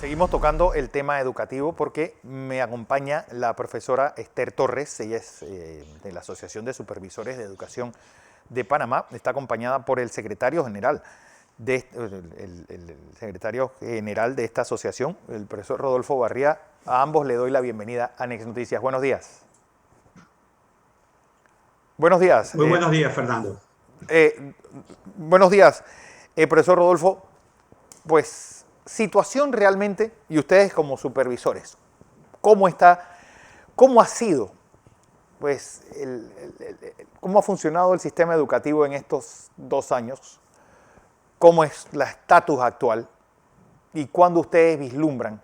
Seguimos tocando el tema educativo porque me acompaña la profesora Esther Torres. Ella es de la Asociación de Supervisores de Educación de Panamá. Está acompañada por el secretario general el secretario general de esta asociación, el profesor Rodolfo Barría. A ambos le doy la bienvenida a Next Noticias. Buenos días. Buenos días. Muy buenos días, Fernando. Buenos días, profesor Rodolfo. Pues situación realmente, y ustedes como supervisores, ¿cómo ha sido, pues, cómo ha funcionado el sistema educativo en estos 2 años? ¿Cómo es la estatus actual? ¿Y cuándo ustedes vislumbran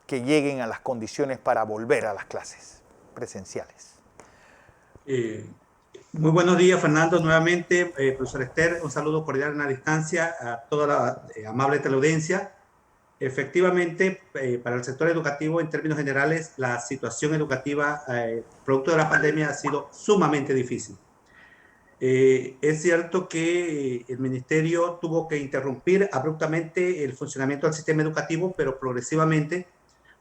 que lleguen a las condiciones para volver a las clases presenciales? Muy buenos días, Fernando. Nuevamente, profesor Esther, un saludo cordial en la distancia a toda la amable teleaudiencia. Efectivamente, para el sector educativo, en términos generales, la situación educativa producto de la pandemia ha sido sumamente difícil. Es cierto que el ministerio tuvo que interrumpir abruptamente el funcionamiento del sistema educativo, pero progresivamente,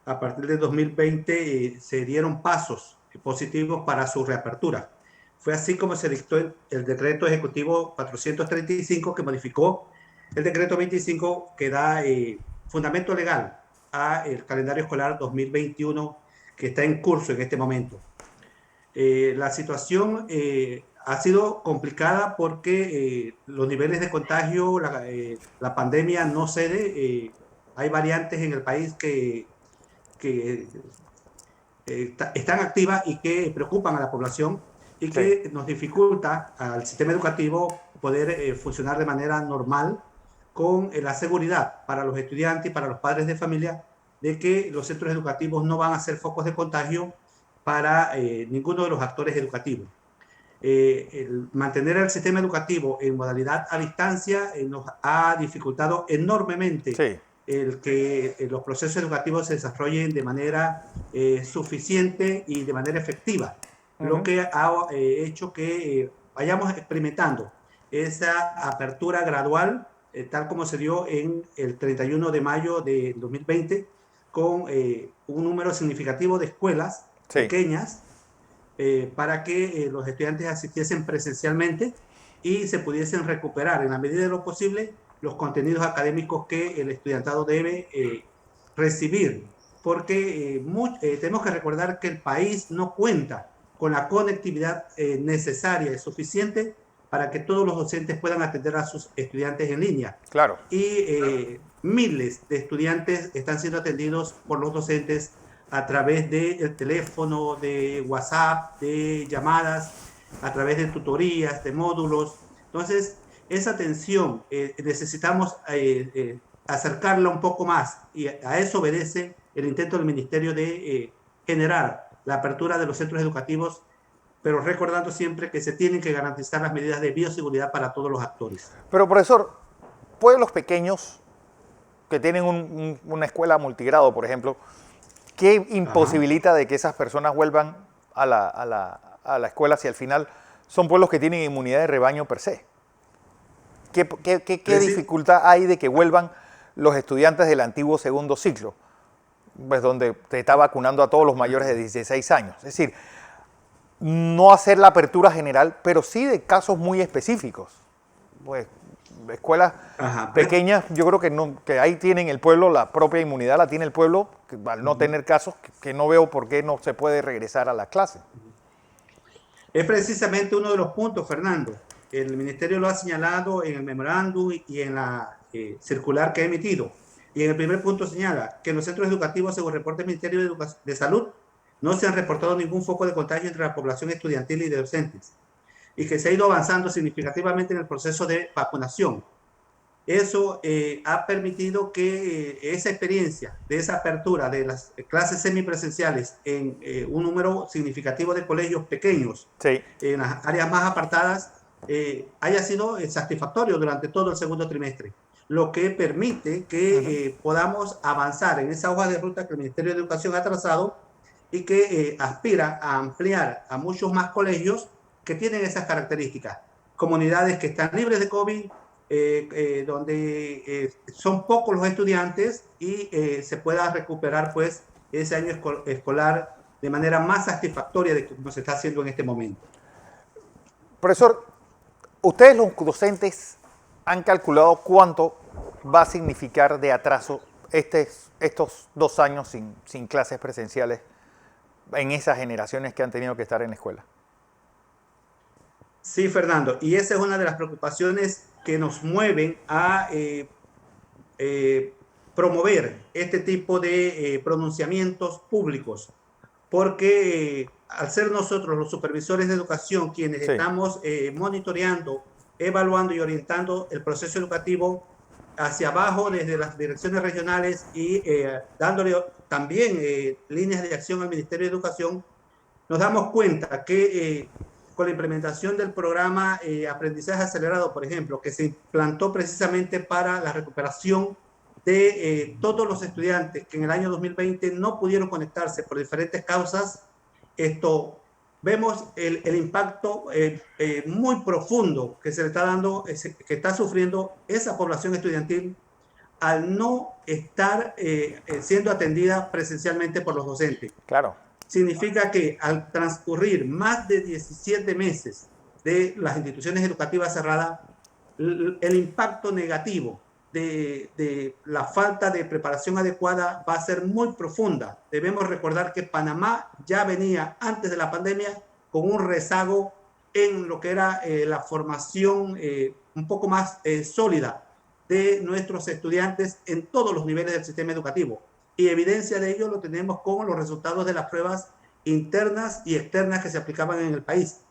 a partir de 2020, se dieron pasos positivos para su reapertura. Fue así como se dictó el decreto ejecutivo 435 que modificó el decreto 25 que da fundamento legal al calendario escolar 2021 que está en curso en este momento. La situación ha sido complicada porque los niveles de contagio, la pandemia no cede. Hay variantes en el país que están activas y que preocupan a la población y que nos dificulta al sistema educativo poder funcionar de manera normal con la seguridad para los estudiantes y para los padres de familia de que los centros educativos no van a ser focos de contagio para ninguno de los actores educativos. El mantener el sistema educativo en modalidad a distancia nos ha dificultado enormemente el que los procesos educativos se desarrollen de manera suficiente y de manera efectiva, lo que ha hecho que vayamos experimentando esa apertura gradual, tal como se dio en el 31 de mayo de 2020, con un número significativo de escuelas pequeñas para que los estudiantes asistiesen presencialmente y se pudiesen recuperar en la medida de lo posible los contenidos académicos que el estudiantado debe recibir, porque tenemos que recordar que el país no cuenta con la conectividad necesaria y suficiente para que todos los docentes puedan atender a sus estudiantes en línea. Claro. Y miles de estudiantes están siendo atendidos por los docentes a través del teléfono, de WhatsApp, de llamadas, a través de tutorías, de módulos. Entonces, esa atención necesitamos acercarla un poco más y a eso obedece el intento del ministerio de generar la apertura de los centros educativos, pero recordando siempre que se tienen que garantizar las medidas de bioseguridad para todos los actores. Pero, profesor, pueblos pequeños que tienen una escuela multigrado, por ejemplo, ¿qué imposibilita de que esas personas vuelvan a la escuela si al final son pueblos que tienen inmunidad de rebaño per se? ¿Qué dificultad hay de que vuelvan los estudiantes del antiguo segundo ciclo, pues donde se está vacunando a todos los mayores de 16 años? Es decir, no hacer la apertura general, pero sí de casos muy específicos. Pues escuelas pequeñas, yo creo que ahí tienen el pueblo, la propia inmunidad la tiene el pueblo, que al no tener casos, que no veo por qué no se puede regresar a la clase. Es precisamente uno de los puntos, Fernando. El ministerio lo ha señalado en el memorándum y en la circular que ha emitido. Y en el primer punto señala que en los centros educativos, según reporte del Ministerio de Salud, no se han reportado ningún foco de contagio entre la población estudiantil y de docentes, y que se ha ido avanzando significativamente en el proceso de vacunación. Eso ha permitido que esa experiencia de esa apertura de las clases semipresenciales en un número significativo de colegios pequeños, en las áreas más apartadas, haya sido satisfactorio durante todo el segundo trimestre, lo que permite que podamos avanzar en esa hoja de ruta que el Ministerio de Educación ha trazado y que aspira a ampliar a muchos más colegios que tienen esas características. Comunidades que están libres de COVID, donde son pocos los estudiantes y se pueda recuperar pues ese año escolar de manera más satisfactoria de como se está haciendo en este momento. Profesor, ustedes los docentes han calculado cuánto va a significar de atraso estos 2 años sin clases presenciales en esas generaciones que han tenido que estar en la escuela. Sí, Fernando, y esa es una de las preocupaciones que nos mueven a promover este tipo de pronunciamientos públicos, porque al ser nosotros los supervisores de educación quienes Sí. estamos monitoreando, evaluando y orientando el proceso educativo hacia abajo desde las direcciones regionales y dándole también líneas de acción al Ministerio de Educación, nos damos cuenta que con la implementación del programa Aprendizaje Acelerado, por ejemplo, que se implantó precisamente para la recuperación de todos los estudiantes que en el año 2020 no pudieron conectarse por diferentes causas, vemos el impacto muy profundo que se le está dando, que está sufriendo esa población estudiantil al no estar siendo atendida presencialmente por los docentes. Claro. Significa que al transcurrir más de 17 meses de las instituciones educativas cerradas, el impacto negativo de la falta de preparación adecuada va a ser muy profunda. Debemos recordar que Panamá ya venía antes de la pandemia con un rezago en lo que era la formación un poco más sólida de nuestros estudiantes en todos los niveles del sistema educativo. Y evidencia de ello lo tenemos con los resultados de las pruebas internas y externas que se aplicaban en el país.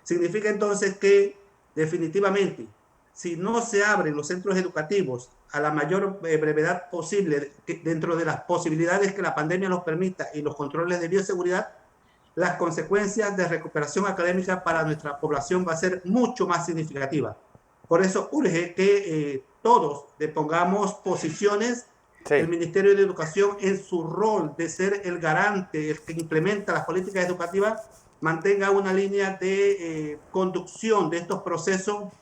Significa entonces que definitivamente, si no se abren los centros educativos a la mayor brevedad posible, dentro de las posibilidades que la pandemia nos permita y los controles de bioseguridad, las consecuencias de recuperación académica para nuestra población va a ser mucho más significativa. Por eso urge que todos pongamos posiciones. Sí. El Ministerio de Educación, en su rol de ser el garante, el que implementa las políticas educativas, mantenga una línea de conducción de estos procesos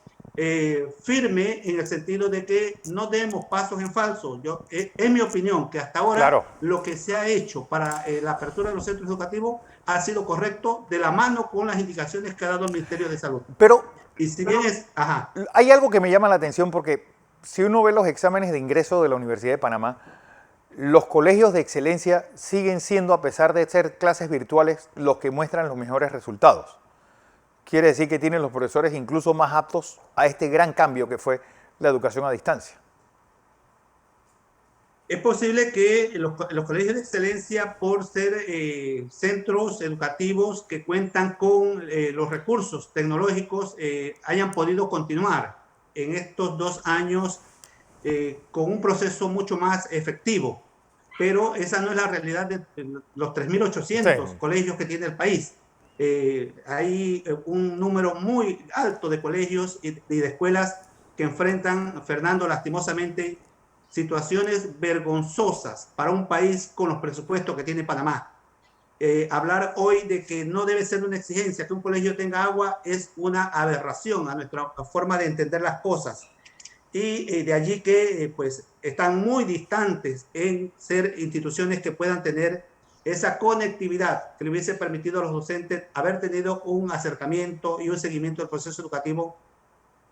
firme, en el sentido de que no demos pasos en falso. Es mi opinión que hasta ahora claro, lo que se ha hecho para la apertura de los centros educativos ha sido correcto, de la mano con las indicaciones que ha dado el Ministerio de Salud. Y si bien hay algo que me llama la atención, porque si uno ve los exámenes de ingreso de la Universidad de Panamá, los colegios de excelencia siguen siendo, a pesar de ser clases virtuales, los que muestran los mejores resultados. Quiere decir que tienen los profesores incluso más aptos a este gran cambio que fue la educación a distancia. Es posible que los colegios de excelencia, por ser centros educativos que cuentan con los recursos tecnológicos, hayan podido continuar en estos 2 años con un proceso mucho más efectivo. Pero esa no es la realidad de los 3.800 sí. colegios que tiene el país. Hay un número muy alto de colegios y de escuelas que enfrentan, Fernando, lastimosamente, situaciones vergonzosas para un país con los presupuestos que tiene Panamá. Hablar hoy de que no debe ser una exigencia que un colegio tenga agua es una aberración a nuestra forma de entender las cosas. Y de allí que pues están muy distantes en ser instituciones que puedan tener esa conectividad que le hubiese permitido a los docentes haber tenido un acercamiento y un seguimiento del proceso educativo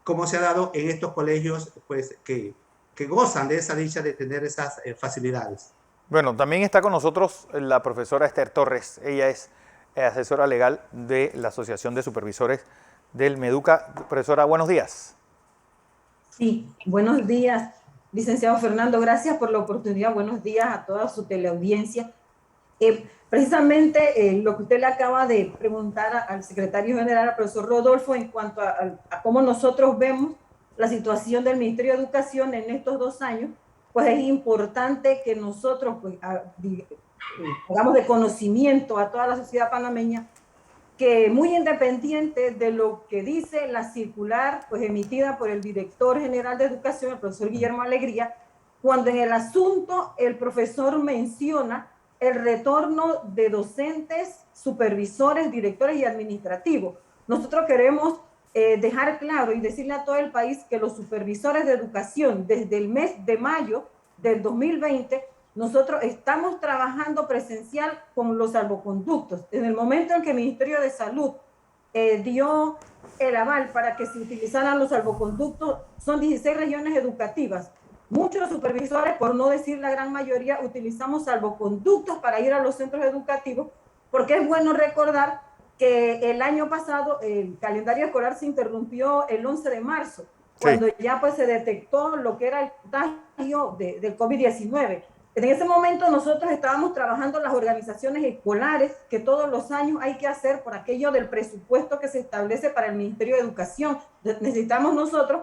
como se ha dado en estos colegios pues que gozan de esa dicha de tener esas facilidades. Bueno, también está con nosotros la profesora Esther Torres. Ella es asesora legal de la Asociación de Supervisores del Meduca. Profesora, buenos días. Sí, buenos días, licenciado Fernando. Gracias por la oportunidad. Buenos días a toda su teleaudiencia. Precisamente lo que usted le acaba de preguntar al secretario general, al profesor Rodolfo, en cuanto a cómo nosotros vemos la situación del Ministerio de Educación en estos 2 años, pues es importante que nosotros pues, hagamos de conocimiento a toda la sociedad panameña que, muy independiente de lo que dice la circular pues, emitida por el director general de Educación, el profesor Guillermo Alegría, cuando en el asunto el profesor menciona el retorno de docentes, supervisores, directores y administrativos. Nosotros queremos dejar claro y decirle a todo el país que los supervisores de educación, desde el mes de mayo del 2020, nosotros estamos trabajando presencial con los salvoconductos. En el momento en que el Ministerio de Salud dio el aval para que se utilizaran los salvoconductos, son 16 regiones educativas. Muchos supervisores, por no decir la gran mayoría, utilizamos salvoconductos para ir a los centros educativos, porque es bueno recordar que el año pasado el calendario escolar se interrumpió el 11 de marzo, cuando ya pues se detectó lo que era el contagio del COVID-19. En ese momento nosotros estábamos trabajando las organizaciones escolares que todos los años hay que hacer por aquello del presupuesto que se establece para el Ministerio de Educación. Necesitamos nosotros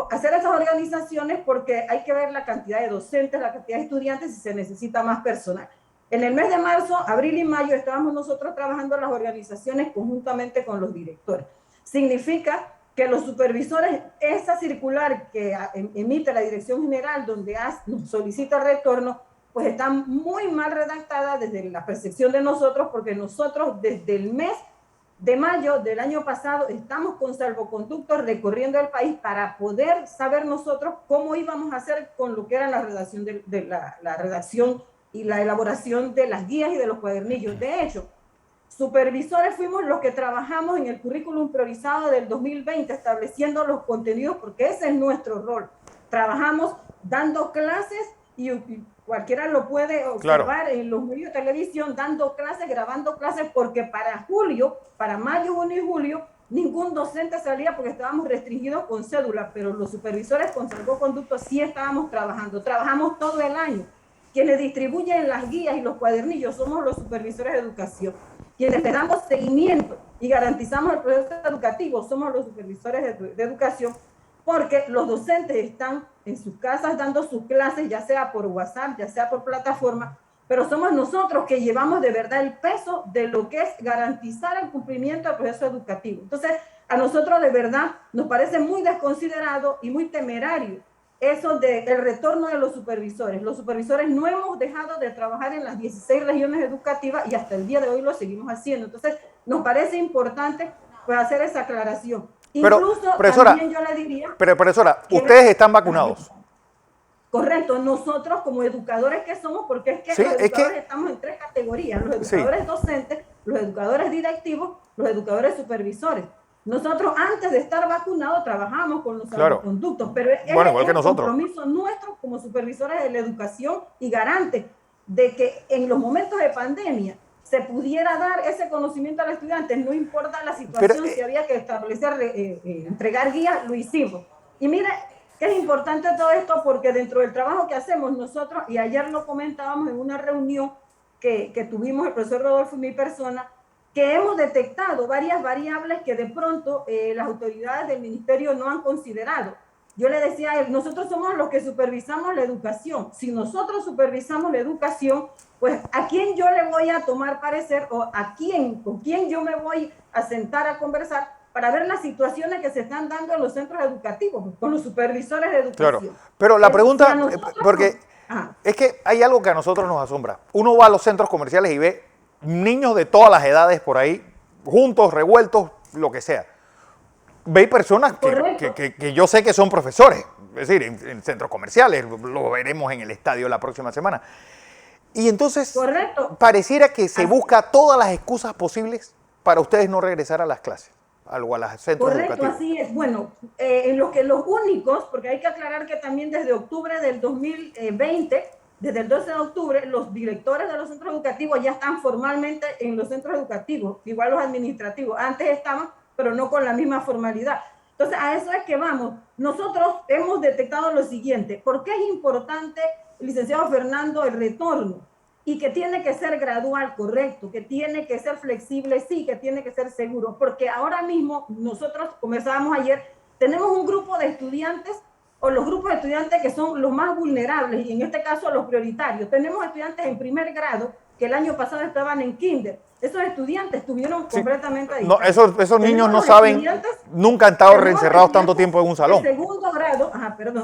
hacer esas organizaciones porque hay que ver la cantidad de docentes, la cantidad de estudiantes y se necesita más personal. En el mes de marzo, abril y mayo estábamos nosotros trabajando las organizaciones conjuntamente con los directores. Significa que los supervisores, esa circular que emite la Dirección General donde nos solicita retorno, pues está muy mal redactada desde la percepción de nosotros, porque nosotros desde el mes de mayo del año pasado estamos con salvoconductos recorriendo el país para poder saber nosotros cómo íbamos a hacer con lo que era la redacción la redacción y la elaboración de las guías y de los cuadernillos. De hecho, supervisores fuimos los que trabajamos en el currículum priorizado del 2020, estableciendo los contenidos, porque ese es nuestro rol. Trabajamos dando clases y cualquiera lo puede observar en los medios de televisión, dando clases, grabando clases, porque para mayo, junio y julio, ningún docente salía porque estábamos restringidos con cédula, pero los supervisores con salvoconductos sí estábamos trabajando. Trabajamos todo el año. Quienes distribuyen las guías y los cuadernillos somos los supervisores de educación. Quienes le damos seguimiento y garantizamos el proceso educativo somos los supervisores de educación, porque los docentes están en sus casas dando sus clases, ya sea por WhatsApp, ya sea por plataforma, pero somos nosotros que llevamos de verdad el peso de lo que es garantizar el cumplimiento del proceso educativo. Entonces, a nosotros de verdad nos parece muy desconsiderado y muy temerario eso del retorno de los supervisores. Los supervisores no hemos dejado de trabajar en las 16 regiones educativas y hasta el día de hoy lo seguimos haciendo. Entonces, nos parece importante pues, hacer esa aclaración. Pero, incluso profesora, también yo le diría... Pero, profesora, ustedes están vacunados. Correcto, nosotros como educadores que somos, porque es que los educadores estamos en 3 categorías, los educadores docentes, los educadores directivos, los educadores supervisores. Nosotros antes de estar vacunados trabajamos con los salvoconductos, pero es igual que nosotros. Compromiso nuestro como supervisores de la educación y garantes de que en los momentos de pandemia se pudiera dar ese conocimiento a los estudiantes, no importa la situación, si había que establecer, entregar guías, lo hicimos. Y mire que es importante todo esto porque dentro del trabajo que hacemos nosotros, y ayer lo comentábamos en una reunión que tuvimos el profesor Rodolfo y mi persona, que hemos detectado varias variables que de pronto las autoridades del ministerio no han considerado. Yo le decía a él, nosotros somos los que supervisamos la educación. Si nosotros supervisamos la educación, pues ¿a quién yo le voy a tomar parecer o con quién yo me voy a sentar a conversar para ver las situaciones que se están dando en los centros educativos, con los supervisores de educación? Claro, pero la pregunta, porque es que hay algo que a nosotros nos asombra. Uno va a los centros comerciales y ve niños de todas las edades por ahí, juntos, revueltos, lo que sea. Ve personas que yo sé que son profesores, es decir, en centros comerciales, lo veremos en el estadio la próxima semana. Y entonces, pareciera que se busca todas las excusas posibles para ustedes no regresar a las clases, a los centros educativos. Así es. Bueno, en lo que los únicos, porque hay que aclarar que también desde octubre del 2020, desde el 12 de octubre, los directores de los centros educativos ya están formalmente en los centros educativos, igual los administrativos. Antes estaban, pero no con la misma formalidad. Entonces, a eso es que vamos. Nosotros hemos detectado lo siguiente. ¿Por qué es importante, licenciado Fernando, el retorno? Y que tiene que ser gradual, correcto, que tiene que ser flexible, sí, que tiene que ser seguro. Porque ahora mismo, nosotros, comenzábamos ayer, tenemos un grupo de estudiantes o los grupos de estudiantes que son los más vulnerables, y en este caso los prioritarios. Tenemos estudiantes en primer grado que el año pasado estaban en kinder. Esos estudiantes estuvieron completamente distantes. No, esos niños no saben, nunca han estado encerrados tanto tiempo en un salón. Segundo grado,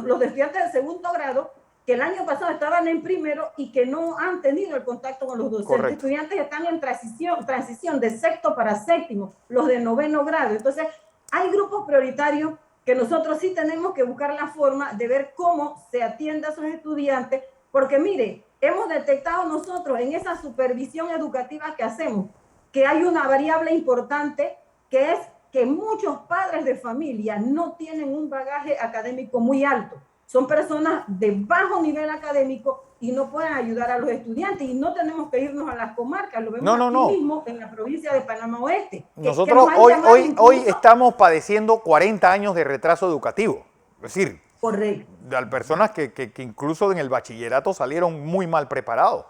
los estudiantes de segundo grado que el año pasado estaban en primero y que no han tenido el contacto con los docentes. Correcto. Estudiantes están en transición de sexto para séptimo, los de noveno grado. Entonces, hay grupos prioritarios que nosotros sí tenemos que buscar la forma de ver cómo se atiende a esos estudiantes, porque mire, hemos detectado nosotros en esa supervisión educativa que hacemos que hay una variable importante que es que muchos padres de familia no tienen un bagaje académico muy alto. Son personas de bajo nivel académico y no pueden ayudar a los estudiantes. Y no tenemos que irnos a las comarcas, lo vemos aquí mismo en la provincia de Panamá Oeste. Nosotros hoy estamos padeciendo 40 años de retraso educativo. Es decir, correcto, de personas que incluso en el bachillerato salieron muy mal preparados.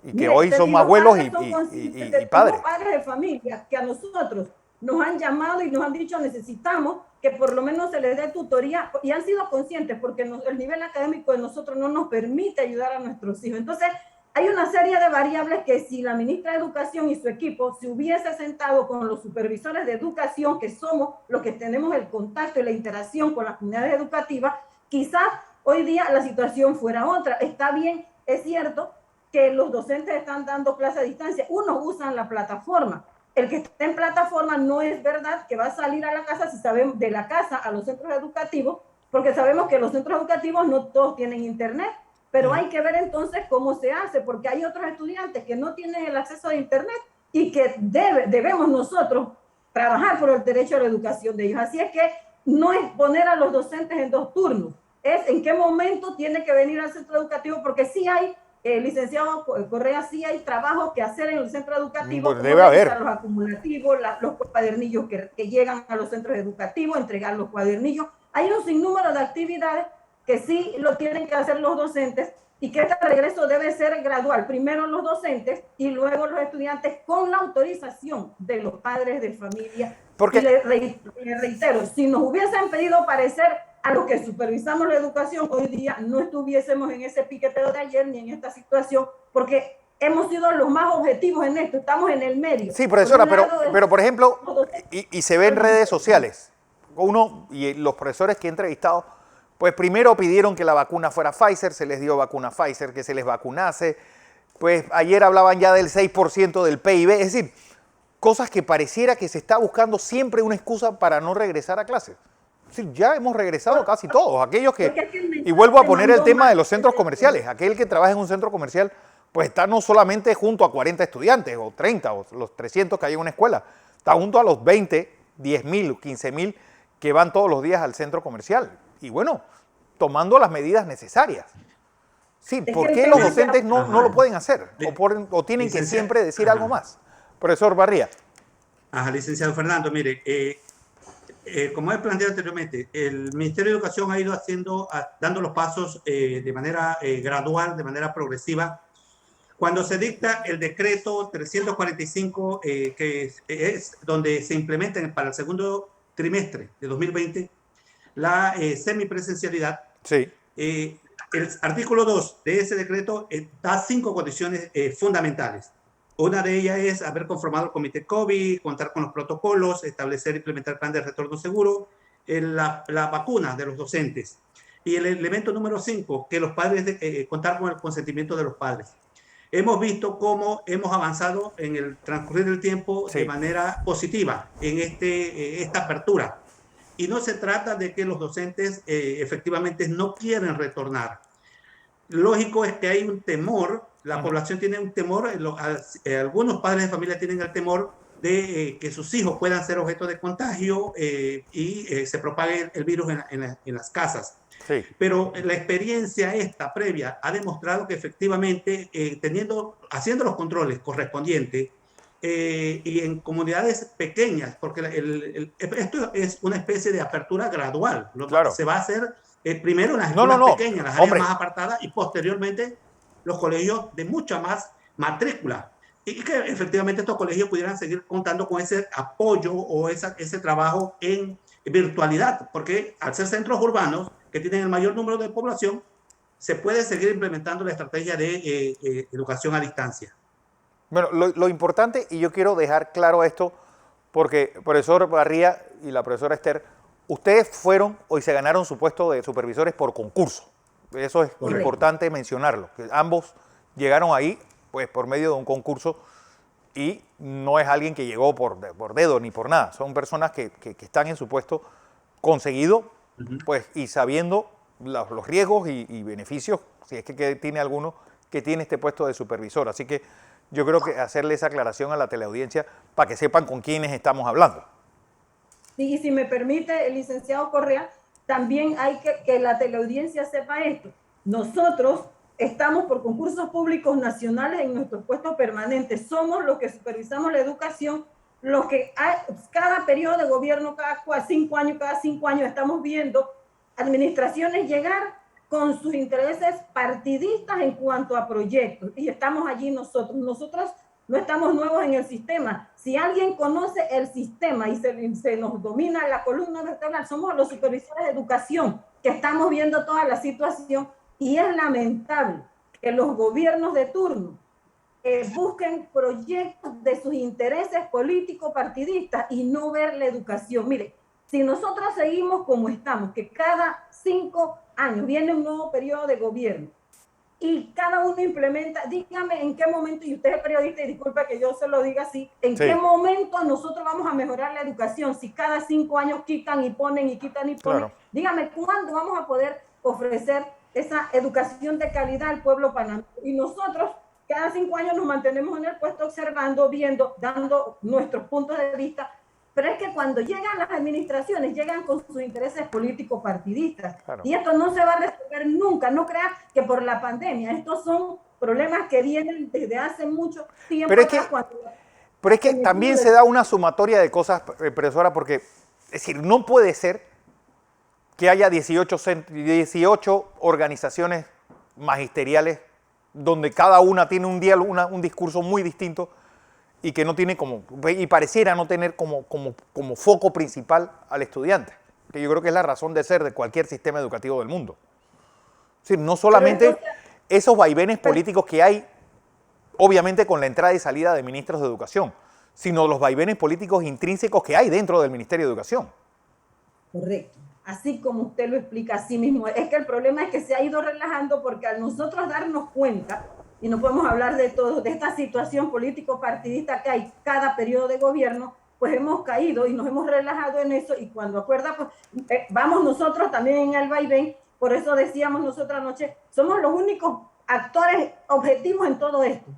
Y que hoy son abuelos y padres. Son padres de familia que a nosotros nos han llamado y nos han dicho necesitamos que por lo menos se les dé tutoría, y han sido conscientes porque el nivel académico de nosotros no nos permite ayudar a nuestros hijos. Entonces, hay una serie de variables que si la ministra de Educación y su equipo se hubiese sentado con los supervisores de educación, que somos los que tenemos el contacto y la interacción con las comunidades educativas, quizás hoy día la situación fuera otra. Está bien, es cierto que los docentes están dando clases a distancia, unos usan la plataforma. El que esté en plataforma no es verdad que va a salir a la casa, si sabemos, de la casa a los centros educativos, porque sabemos que los centros educativos no todos tienen internet, pero hay que ver entonces cómo se hace, porque hay otros estudiantes que no tienen el acceso a internet y que debemos nosotros trabajar por el derecho a la educación de ellos. Así es que no es poner a los docentes en 2 turnos, es en qué momento tiene que venir al centro educativo, porque sí hay licenciado Correa, sí hay trabajo que hacer en el centro educativo, pues debe haber los acumulativos, los cuadernillos que llegan a los centros educativos, entregar los cuadernillos. Hay un sinnúmero de actividades que sí lo tienen que hacer los docentes y que este regreso debe ser gradual. Primero los docentes y luego los estudiantes con la autorización de los padres de familia. Porque le reitero, si nos hubiesen pedido parecer a los que supervisamos la educación, hoy día no estuviésemos en ese piqueteo de ayer ni en esta situación, porque hemos sido los más objetivos en esto, estamos en el medio. Sí, profesora, pero por ejemplo, y se ve en redes sociales, uno y los profesores que he entrevistado, pues primero pidieron que la vacuna fuera Pfizer, se les dio vacuna Pfizer, que se les vacunase, pues ayer hablaban ya del 6% del PIB, es decir, cosas que pareciera que se está buscando siempre una excusa para no regresar a clases. Sí, ya hemos regresado casi todos, aquellos que, y vuelvo a poner el tema de los centros comerciales, aquel que trabaja en un centro comercial, pues está no solamente junto a 40 estudiantes, o 30, o los 300 que hay en una escuela, está junto a los 20, 10.000, 15.000 que van todos los días al centro comercial. Y bueno, tomando las medidas necesarias. Sí, ¿por qué los docentes no lo pueden hacer? O tienen que siempre decir algo más. Profesor Barría. Licenciado Fernando, mire, como he planteado anteriormente, el Ministerio de Educación ha ido dando los pasos de manera gradual, de manera progresiva. Cuando se dicta el decreto 345, que es donde se implementa para el segundo trimestre de 2020 la semipresencialidad, sí. El artículo 2 de ese decreto da 5 condiciones fundamentales. Una de ellas es haber conformado el comité COVID, contar con los protocolos, establecer e implementar plan de retorno seguro, la vacuna de los docentes. Y el elemento número 5, que los padres, contar con el consentimiento de los padres. Hemos visto cómo hemos avanzado en el transcurrir del tiempo de manera positiva en esta apertura. Y no se trata de que los docentes efectivamente no quieren retornar. Lógico es que hay un temor, la población tiene un temor, algunos padres de familia tienen el temor de que sus hijos puedan ser objeto de contagio y se propague el virus en las casas. Sí. Pero la experiencia esta previa ha demostrado que efectivamente haciendo los controles correspondientes y en comunidades pequeñas, porque esto es una especie de apertura gradual. Claro. Se va a hacer primero en las escuelas pequeñas, las áreas más apartadas, y posteriormente los colegios de mucha más matrícula. Y que efectivamente estos colegios pudieran seguir contando con ese apoyo o ese trabajo en virtualidad, porque al ser centros urbanos que tienen el mayor número de población, se puede seguir implementando la estrategia de educación a distancia. Bueno, lo importante, y yo quiero dejar claro esto, porque el profesor Barría y la profesora Esther, ustedes fueron y se ganaron su puesto de supervisores por concurso. Eso es importante mencionarlo, que ambos llegaron ahí pues por medio de un concurso y no es alguien que llegó por dedo ni por nada. Son personas que están en su puesto conseguido, pues, y sabiendo los riesgos y beneficios, si es que tiene alguno, que tiene este puesto de supervisor. Así que yo creo que hacerle esa aclaración a la teleaudiencia para que sepan con quiénes estamos hablando. Sí, y si me permite, el licenciado Correa, también hay que la teleaudiencia sepa esto. Nosotros estamos por concursos públicos nacionales en nuestros puestos permanentes. Somos los que supervisamos la educación, los que cada periodo de gobierno, cada 5 años, estamos viendo administraciones llegar con sus intereses partidistas en cuanto a proyectos. Y estamos allí nosotros. Nosotros no estamos nuevos en el sistema. Si alguien conoce el sistema y se nos domina la columna vertebral, somos los supervisores de educación que estamos viendo toda la situación. Y es lamentable que los gobiernos de turno busquen proyectos de sus intereses políticos partidistas y no ver la educación. Mire, si nosotros seguimos como estamos, que cada 5 años viene un nuevo periodo de gobierno y cada uno implementa, dígame en qué momento, y usted es periodista y disculpa que yo se lo diga así, en qué momento nosotros vamos a mejorar la educación, si cada 5 años quitan y ponen y quitan y ponen. Claro. Dígame, ¿cuándo vamos a poder ofrecer esa educación de calidad al pueblo panameño? Y nosotros cada 5 años nos mantenemos en el puesto observando, viendo, dando nuestros puntos de vista, pero es que cuando llegan las administraciones, llegan con sus intereses políticos partidistas. Claro. Y esto no se va a resolver nunca. No crea que por la pandemia. Estos son problemas que vienen desde hace mucho tiempo. Pero es que también se da una sumatoria de cosas, profesora, porque, es decir, no puede ser que haya 18 organizaciones magisteriales donde cada una tiene un discurso muy distinto y que no tiene y pareciera no tener como foco principal al estudiante, que yo creo que es la razón de ser de cualquier sistema educativo del mundo. Es decir, no solamente esos vaivenes políticos que hay, obviamente con la entrada y salida de ministros de educación, sino los vaivenes políticos intrínsecos que hay dentro del Ministerio de Educación. Correcto. Así como usted lo explica así mismo. Es que el problema es que se ha ido relajando porque al nosotros darnos cuenta, y no podemos hablar de todo, de esta situación político-partidista que hay cada periodo de gobierno, pues hemos caído y nos hemos relajado en eso, y cuando acuerda, pues vamos nosotros también en el vaivén. Por eso decíamos nosotros anoche, somos los únicos actores objetivos en todo esto.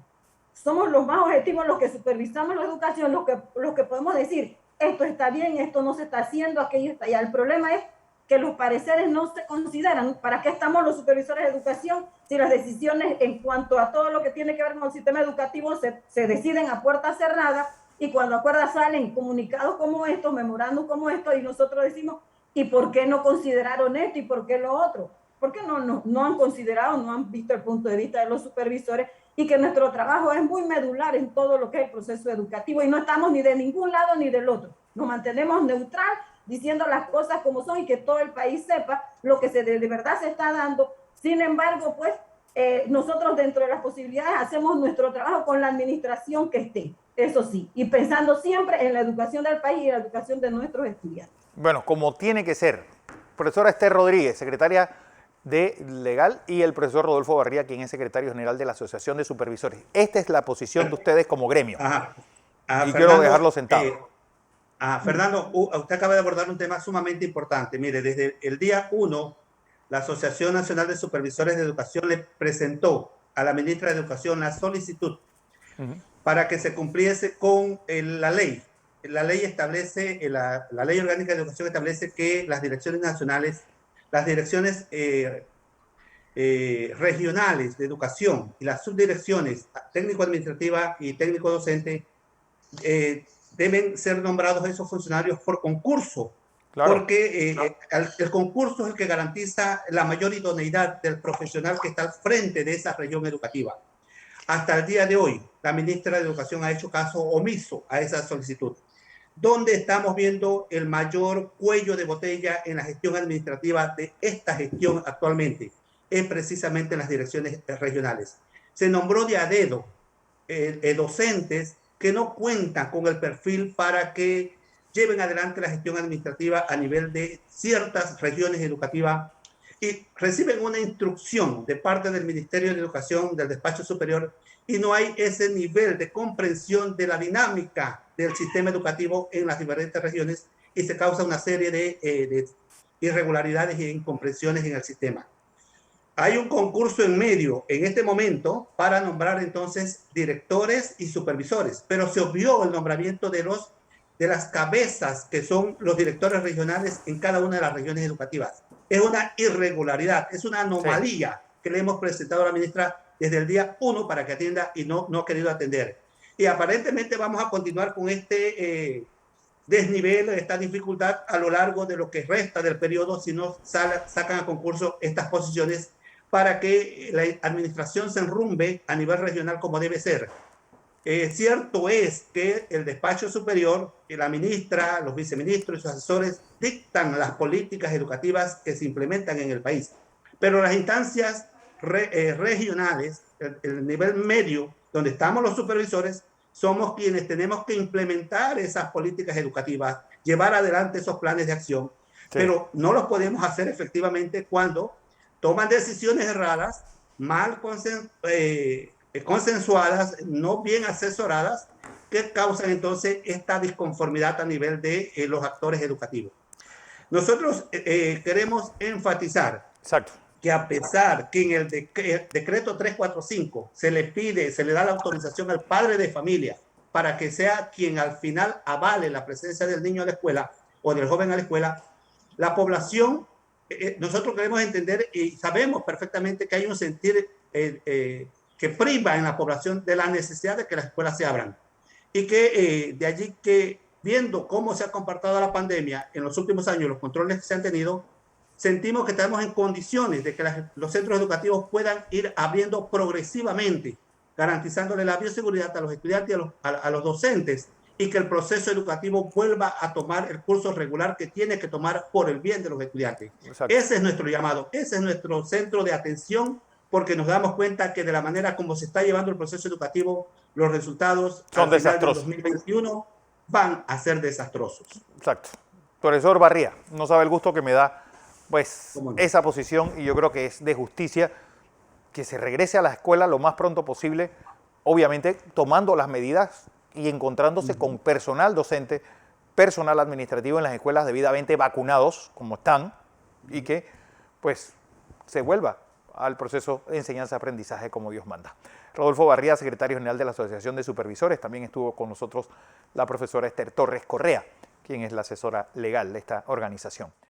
Somos los más objetivos, los que supervisamos la educación, los que podemos decir, esto está bien, esto no se está haciendo, aquello está allá. El problema es que los pareceres no se consideran. ¿Para qué estamos los supervisores de educación si las decisiones en cuanto a todo lo que tiene que ver con el sistema educativo se deciden a puerta cerrada, y cuando acuerdas salen comunicados como estos, memorándum como estos, y nosotros decimos, ¿y por qué no consideraron esto y por qué lo otro? ¿Por qué no han considerado, no han visto el punto de vista de los supervisores? Y que nuestro trabajo es muy medular en todo lo que es el proceso educativo y no estamos ni de ningún lado ni del otro. Nos mantenemos neutral, diciendo las cosas como son y que todo el país sepa lo que de verdad se está dando. Sin embargo, pues nosotros dentro de las posibilidades hacemos nuestro trabajo con la administración que esté, eso sí, y pensando siempre en la educación del país y la educación de nuestros estudiantes. Bueno, como tiene que ser. Profesora Esther Rodríguez, secretaria de Legal, y el profesor Rodolfo Barría, quien es secretario general de la Asociación de Supervisores. Esta es la posición de ustedes como gremio. Y Fernando, quiero dejarlo sentado. Fernando, usted acaba de abordar un tema sumamente importante. Mire, desde el día 1, la Asociación Nacional de Supervisores de Educación le presentó a la ministra de Educación la solicitud para que se cumpliese con la ley. La ley establece, la Ley Orgánica de Educación establece que las direcciones nacionales, las direcciones regionales de educación y las subdirecciones técnico-administrativa y técnico-docente deben ser nombrados esos funcionarios por concurso, claro, porque el concurso es el que garantiza la mayor idoneidad del profesional que está al frente de esa región educativa. Hasta el día de hoy, la ministra de Educación ha hecho caso omiso a esa solicitud. ¿Dónde estamos viendo el mayor cuello de botella en la gestión administrativa de esta gestión actualmente? Es precisamente en las direcciones regionales. Se nombró de a dedo docentes que no cuentan con el perfil para que lleven adelante la gestión administrativa a nivel de ciertas regiones educativas y reciben una instrucción de parte del Ministerio de Educación, del Despacho Superior, y no hay ese nivel de comprensión de la dinámica del sistema educativo en las diferentes regiones y se causa una serie de irregularidades e incomprensiones en el sistema. Hay un concurso en medio en este momento para nombrar entonces directores y supervisores, pero se obvió el nombramiento de las cabezas que son los directores regionales en cada una de las regiones educativas. Es una irregularidad, es una anomalía que le hemos presentado a la ministra desde el día 1 para que atienda y no ha querido atender. Y aparentemente vamos a continuar con este desnivel, esta dificultad a lo largo de lo que resta del periodo si no sacan a concurso estas posiciones para que la administración se enrumbe a nivel regional como debe ser. Cierto es que el despacho superior, la ministra, los viceministros y sus asesores dictan las políticas educativas que se implementan en el país, pero las instancias regionales, el nivel medio, donde estamos los supervisores, somos quienes tenemos que implementar esas políticas educativas, llevar adelante esos planes de acción, pero no los podemos hacer efectivamente cuando toman decisiones erradas, mal consensuadas, no bien asesoradas, que causan entonces esta disconformidad a nivel de los actores educativos. Nosotros queremos enfatizar que a pesar que en el decreto 345 se le da la autorización al padre de familia para que sea quien al final avale la presencia del niño a la escuela o del joven a la escuela, la población, nosotros queremos entender y sabemos perfectamente que hay un sentir que priva en la población de la necesidad de que las escuelas se abran. Y que de allí que, viendo cómo se ha comportado la pandemia en los últimos años, los controles que se han tenido, sentimos que estamos en condiciones de que los centros educativos puedan ir abriendo progresivamente, garantizándole la bioseguridad a los estudiantes y a los docentes, y que el proceso educativo vuelva a tomar el curso regular que tiene que tomar por el bien de los estudiantes. Exacto. Ese es nuestro llamado, ese es nuestro centro de atención, porque nos damos cuenta que de la manera como se está llevando el proceso educativo, los resultados son desastrosos. Del 2021 van a ser desastrosos. Exacto. Profesor Barría, no sabe el gusto que me da pues esa posición, y yo creo que es de justicia que se regrese a la escuela lo más pronto posible, obviamente tomando las medidas y encontrándose con personal docente, personal administrativo en las escuelas debidamente vacunados, como están, y que pues se vuelva al proceso de enseñanza-aprendizaje como Dios manda. Rodolfo Barría, secretario general de la Asociación de Supervisores, también estuvo con nosotros la profesora Esther Torres Correa, quien es la asesora legal de esta organización.